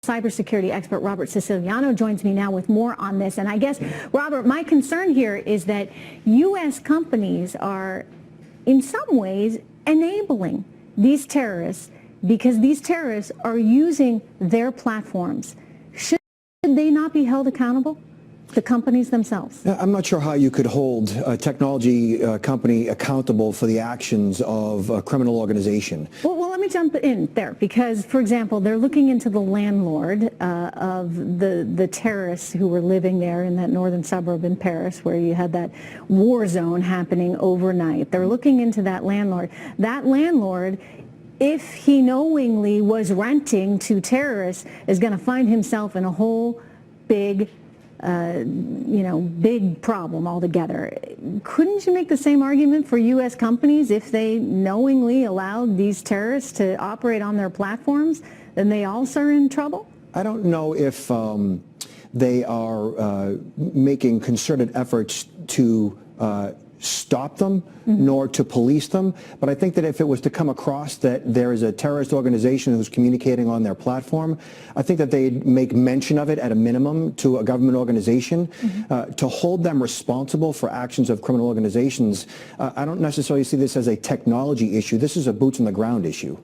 cybersecurity expert Robert Siciliano joins me now with more on this. And I guess, Robert, my concern here is that U.S. companies are, in some ways, enabling these terrorists because these terrorists are using their platforms. Should they not be held accountable? The companies themselves? I'm not sure how you could hold a technology company accountable for the actions of a criminal organization. Well, let me jump in there because, for example, they're looking into the landlord of the terrorists who were living there in that northern suburb in Paris where you had that war zone happening overnight. They're looking into that landlord. That landlord, if he knowingly was renting to terrorists, is going to find himself in a whole big big problem altogether. Couldn't you make the same argument for U.S. companies if they knowingly allowed these terrorists to operate on their platforms? Then they also are in trouble? I don't know if they are making concerted efforts to stop them, nor to police them. But I think that if it was to come across that there is a terrorist organization who's communicating on their platform, I think that they'd make mention of it at a minimum to a government organization. To hold them responsible for actions of criminal organizations, I don't necessarily see this as a technology issue. This is a boots on the ground issue.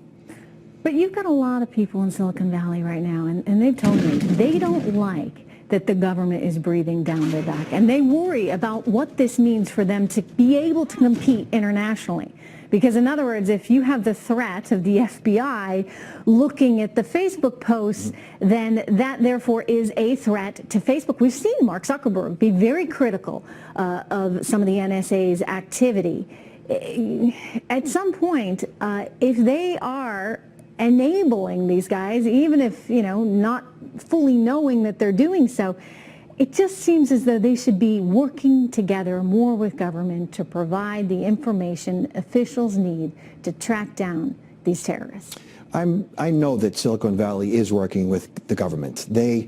But you've got a lot of people in Silicon Valley right now, and they've told me they don't like that the government is breathing down their back. And they worry about what this means for them to be able to compete internationally. Because in other words, if you have the threat of the FBI looking at the Facebook posts, then that therefore is a threat to Facebook. We've seen Mark Zuckerberg be very critical of some of the NSA's activity. At some point, if they are enabling these guys, even if, not fully knowing that they're doing so, it just seems as though they should be working together more with government to provide the information officials need to track down these terrorists. I know that Silicon Valley is working with the government. They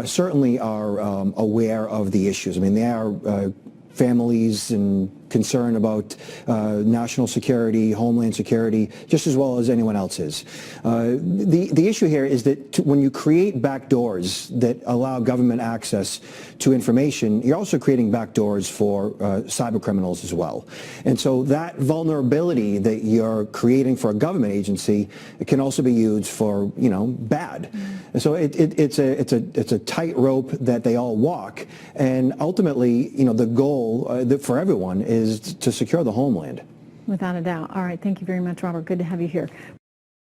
certainly are aware of the issues. I mean, they are families and concern about national security, homeland security, just as well as anyone else is. The issue here is that when you create backdoors that allow government access to information, you're also creating backdoors for cyber criminals as well. And so that vulnerability that you're creating for a government agency can also be used for, bad. And so it's a tightrope that they all walk. And ultimately, the goal for everyone is to secure the homeland. Without a doubt. All right. Thank you very much, Robert. Good to have you here.